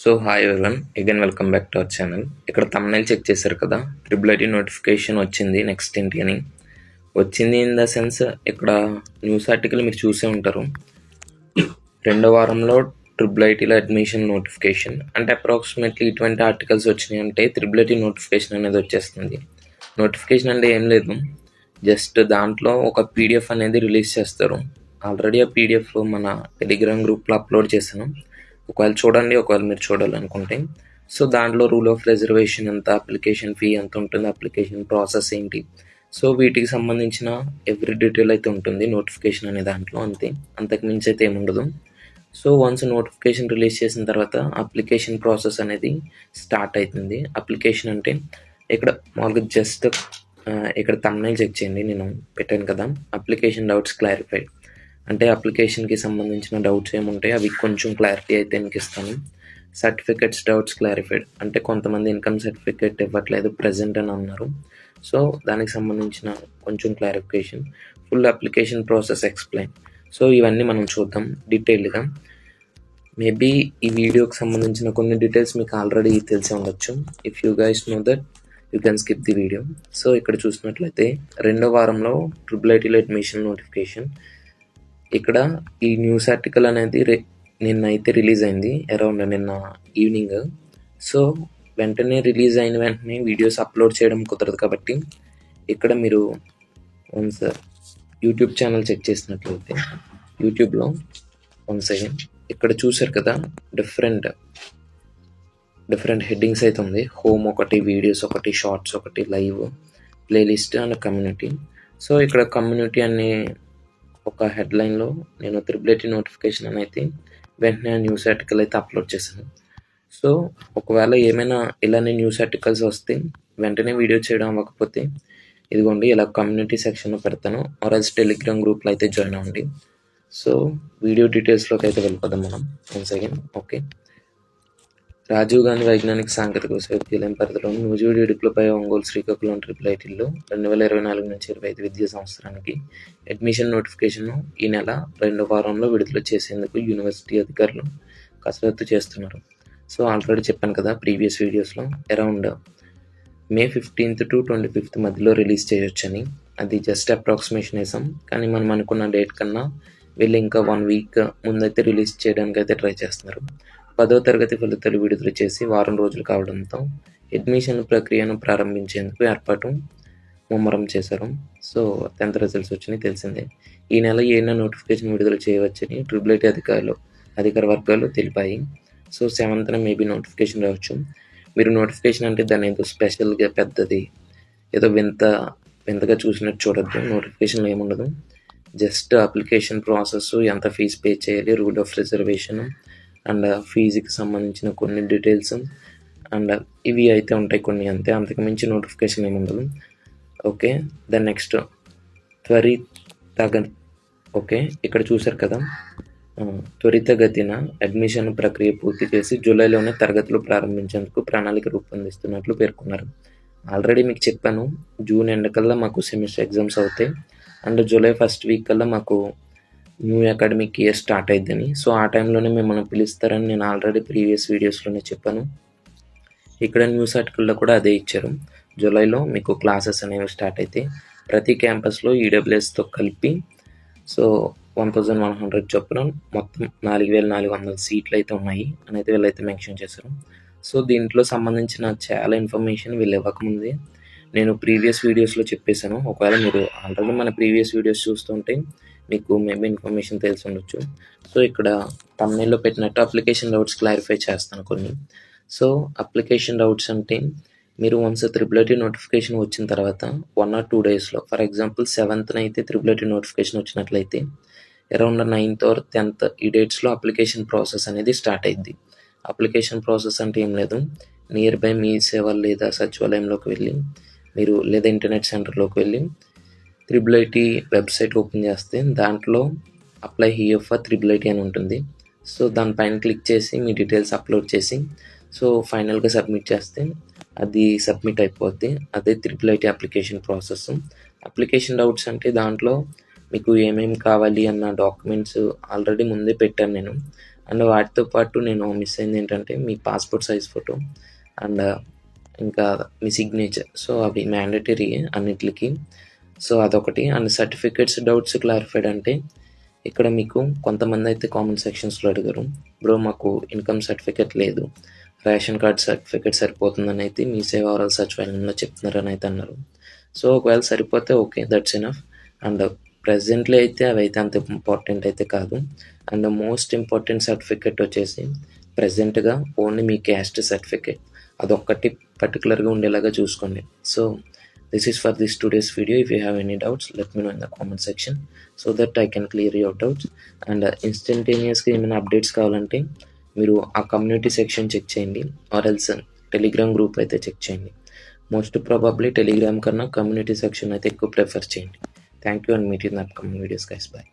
So hi everyone, again welcome back to our channel. ఇక్కడ thumbnail check చేశారు కదా, triple notification వచ్చింది next ఏంటి అని. వచ్చింది ఇన్ ద సెన్స్, ఇక్కడ న్యూస్ ఆర్టికల్ మీరు చూసే ఉంటారు. రెండో వారంలో ట్రిపుల్ ఐటీలో అడ్మిషన్ నోటిఫికేషన్ అంటే అప్రాక్సిమేట్లీ ఇటువంటి ఆర్టికల్స్ వచ్చినాయి అంటే ట్రిపుల్ ఐటీ నోటిఫికేషన్ అనేది వచ్చేస్తుంది. నోటిఫికేషన్ అంటే ఏం లేదు, జస్ట్ దాంట్లో ఒక పీడిఎఫ్ అనేది రిలీజ్ చేస్తారు. ఆల్రెడీ ఆ పీడిఎఫ్ మన టెలిగ్రామ్ గ్రూప్లో అప్లోడ్ చేశాను. ఒకవేళ చూడండి, ఒకవేళ మీరు చూడాలనుకుంటే. సో దాంట్లో రూల్ ఆఫ్ రిజర్వేషన్ ఎంత, అప్లికేషన్ ఫీ ఎంత ఉంటుంది, అప్లికేషన్ ప్రాసెస్ ఏంటి, సో వీటికి సంబంధించిన ఎవ్రీ డీటెయిల్ అయితే ఉంటుంది నోటిఫికేషన్ అనే దాంట్లో. అంతే, అంతకు మించి అయితే ఏముండదు. సో వన్స్ నోటిఫికేషన్ రిలీజ్ చేసిన తర్వాత అప్లికేషన్ ప్రాసెస్ అనేది స్టార్ట్ అవుతుంది. అప్లికేషన్ అంటే ఇక్కడ మామూలుగా జస్ట్ ఇక్కడ తమ్నైల్ చెక్ చేయండి, నేను పెట్టాను కదా, అప్లికేషన్ డౌట్స్ క్లారిఫైడ్ అంటే అప్లికేషన్కి సంబంధించిన డౌట్స్ ఏముంటాయి అవి కొంచెం క్లారిటీ అయితే మీకు ఇస్తాను. సర్టిఫికెట్స్ డౌట్స్ క్లారిఫైడ్ అంటే కొంతమంది ఇన్కమ్ సర్టిఫికేట్ ఇవ్వట్లేదు ప్రజెంట్ అని అన్నారు. సో దానికి సంబంధించిన కొంచెం clarification. Full application process explain. So ఇవన్నీ మనం చూద్దాం డీటెయిల్డ్గా. మేబీ ఈ వీడియోకి సంబంధించిన కొన్ని డీటెయిల్స్ మీకు ఆల్రెడీ తెలిసి ఉండొచ్చు. If you guys know that you can skip the video. So ఇక్కడ చూసినట్లయితే రెండో వారంలో ట్రిపుల్ ఐటీలో అడ్మిషన్ నోటిఫికేషన్. ఇక్కడ ఈ న్యూస్ ఆర్టికల్ అనేది నిన్న అయితే రిలీజ్ అయింది, అరౌండ్ నిన్న ఈవినింగ్. సో వెంటనే రిలీజ్ అయిన వెంటనే వీడియోస్ అప్లోడ్ చేయడం కుదరదు కాబట్టి ఇక్కడ మీరు వన్స్ యూట్యూబ్ ఛానల్ చెక్ చేసినట్లయితే యూట్యూబ్లో వన్స్ అగైన్ ఇక్కడ చూసారు కదా, డిఫరెంట్ హెడ్డింగ్స్ అయితే ఉంది. హోమ్ ఒకటి, వీడియోస్ ఒకటి, షార్ట్స్ ఒకటి, live, playlist and community. So ఇక్కడ కమ్యూనిటీ అనే ఒక హెడ్లైన్లో నేను ట్రిపుల్ ఐటీ నోటిఫికేషన్ అని అయితే వెంటనే న్యూస్ ఆర్టికల్ అయితే అప్లోడ్ చేశాను. సో ఒకవేళ ఏమైనా ఇలానే న్యూస్ ఆర్టికల్స్ వస్తే వెంటనే వీడియో చేయడం అవ్వకపోతే ఇదిగోండి ఇలా కమ్యూనిటీ సెక్షన్లో పెడతాను, ఆర్ఎల్స్ టెలిగ్రామ్ గ్రూప్లో అయితే జాయిన్ అవ్వండి. సో వీడియో డీటెయిల్స్లోకి అయితే వెళ్ళిపోదాం మనం once again. Okay, Rajiv Gandhi వైజ్ఞానిక సాంకేతిక విశ్వవిద్యాలయం పరిధిలోని నూజివీడు, ఇడుపులపై, ఒంగోలు, శ్రీకాకుళం ట్రిపుల్ ఐటీల్లో 2024 నుంచి 25 విద్యా సంవత్సరానికి అడ్మిషన్ నోటిఫికేషన్ ఈ నెల రెండో వారంలో విడుదల చేసేందుకు యూనివర్సిటీ అధికారులు కసరత్తు చేస్తున్నారు. సో ఆల్రెడీ చెప్పాను కదా ప్రీవియస్ వీడియోస్లో, around May 15th to 25th మధ్యలో రిలీజ్ చేయొచ్చని. అది జస్ట్ అప్రాక్సిమేషన్ వేసాం, కానీ మనం అనుకున్న డేట్ కన్నా వీళ్ళు ఇంకా 1 week ముందైతే రిలీజ్ చేయడానికి అయితే ట్రై చేస్తున్నారు. 10వ తరగతి ఫలితాలు విడుదల చేసి వారం రోజులు కావడంతో అడ్మిషన్ ప్రక్రియను ప్రారంభించేందుకు ఏర్పాటు ముమ్మరం చేశారు. సో 10th రిజల్ట్స్ వచ్చినాయి తెలిసిందే. ఈ నెల 7న నోటిఫికేషన్ విడుదల చేయవచ్చని ట్రిపుల్ ఐటీ అధికార వర్గాలు తెలిపాయి. సో 7th మేబీ నోటిఫికేషన్ రావచ్చు. మీరు నోటిఫికేషన్ అంటే దాని ఏదో స్పెషల్గా పెద్దది ఏదో వింతగా చూసినట్టు చూడద్దు. నోటిఫికేషన్లో ఏముండదు, జస్ట్ అప్లికేషన్ ప్రాసెస్, ఎంత ఫీజు పే చేయాలి, రూల్ ఆఫ్ రిజర్వేషన్ అండ్ ఫీజుకి సంబంధించిన కొన్ని డీటెయిల్స్ అండ్ ఇవి అయితే ఉంటాయి కొన్ని, అంతే, అంతకు మించి నోటిఫికేషన్ ఏముండదు. ఓకే, దెన్ నెక్స్ట్ ఓకే ఇక్కడ చూసారు కదా, త్వరితగతిన అడ్మిషన్ ప్రక్రియ పూర్తి చేసి జూలైలోనే తరగతులు ప్రారంభించేందుకు ప్రణాళిక రూపొందిస్తున్నట్లు పేర్కొన్నారు. ఆల్రెడీ మీకు చెప్పాను, జూన్ ఎండ్ కల్లా మాకు సెమిస్టర్ ఎగ్జామ్స్ అవుతాయి అండ్ జూలై ఫస్ట్ వీక్ కల్లా మాకు న్యూ అకాడమిక్ ఇయర్ స్టార్ట్ అయిద్దని. సో ఆ టైంలోనే మిమ్మల్ని పిలుస్తారని నేను ఆల్రెడీ ప్రీవియస్ వీడియోస్లోనే చెప్పాను. ఇక్కడ న్యూస్ ఆర్టికల్లో కూడా అదే ఇచ్చారు. జూలైలో మీకు క్లాసెస్ అనేవి స్టార్ట్ అయితే ప్రతి క్యాంపస్లో ఈడబ్ల్యూఎస్తో కలిపి సో 1100 చొప్పున మొత్తం 4400 సీట్లు అయితే ఉన్నాయి అని అయితే వీళ్ళైతే మెన్షన్ చేశారు. సో దీంట్లో సంబంధించిన చాలా ఇన్ఫర్మేషన్ వీళ్ళు ఇవ్వకముందే నేను ప్రీవియస్ వీడియోస్లో చెప్పేశాను. ఒకవేళ మీరు ఆల్రెడీ మన ప్రీవియస్ వీడియోస్ చూస్తుంటే మీకు మేబీ ఇన్ఫర్మేషన్ తెలిసి ఉండొచ్చు. సో ఇక్కడ తమ్నైల్లో పెట్టినట్టు అప్లికేషన్ డౌట్స్ క్లారిఫై చేస్తాను కొన్ని. సో అప్లికేషన్ డౌట్స్ అంటే మీరు వన్స్ ట్రిపుల్ ఐటీ నోటిఫికేషన్ వచ్చిన తర్వాత 1 or 2 daysలో, ఫర్ ఎగ్జాంపుల్ 7th అయితే ట్రిపుల్ ఐటీ నోటిఫికేషన్ వచ్చినట్లయితే అరౌండ్ 9th or 10th ఈ డేట్స్లో అప్లికేషన్ ప్రాసెస్ అనేది స్టార్ట్ అయింది. అప్లికేషన్ ప్రాసెస్ అంటే ఏం లేదు, నియర్ బై మీ సేవ లేదా సచివాలయంలోకి వెళ్ళి మీరు లేదా ఇంటర్నెట్ సెంటర్లోకి వెళ్ళి ట్రిపుల్ ఐటీ వెబ్సైట్ ఓపెన్ చేస్తే దాంట్లో apply here for triple IT అని ఉంటుంది. సో దానిపైన క్లిక్ చేసి మీ డీటెయిల్స్ అప్లోడ్ చేసి సో ఫైనల్గా సబ్మిట్ చేస్తే అది సబ్మిట్ అయిపోద్ది. అదే triple IT application process. Application doubts అంటే దాంట్లో మీకు ఏమేమి కావాలి అన్న డాక్యుమెంట్స్ ఆల్రెడీ ముందే పెట్టాను నేను. అండ్ వాటితో పాటు నేను మిస్ అయింది ఏంటంటే మీ పాస్పోర్ట్ సైజ్ ఫోటో అండ్ ఇంకా మీ సిగ్నేచర్. సో అవి మ్యాండేటరీ అన్నిటికి. సో అదొకటి. అండ్ సర్టిఫికేట్స్ డౌట్స్ క్లారిఫైడ్ అంటే ఇక్కడ మీకు కొంతమంది అయితే కామెంట్ సెక్షన్స్లో అడిగారు, బ్రో మాకు ఇన్కమ్ సర్టిఫికేట్ లేదు, రేషన్ కార్డ్ సర్టిఫికేట్ సరిపోతుందని అయితే మీ సేవ ఆర్ఎల్ సచివాలయంలో చెప్తున్నారని అయితే అన్నారు. సో ఒకవేళ సరిపోతే okay, that's enough. And presently అయితే అవి అయితే అంత ఇంపార్టెంట్ అయితే కాదు. అండ్ మోస్ట్ ఇంపార్టెంట్ సర్టిఫికేట్ వచ్చేసి ప్రెజెంట్గా ఓన్లీ మీ క్యాస్ట్ సర్టిఫికేట్, అదొక్కటి పర్టికులర్గా ఉండేలాగా చూసుకోండి. So this is for this today's video. If you have any doubts, let me know in the comment section so that I can clear your doubts. And instantaneously ఏమైనా updates కావాలంటే మీరు ఆ community section check చేయండి, or else Telegram group అయితే check చేయండి. Most probably Telegram కన్నా community section అయితే ఎక్కువ ప్రిఫర్ చేయండి. Thank you and meet in the upcoming videos guys. By.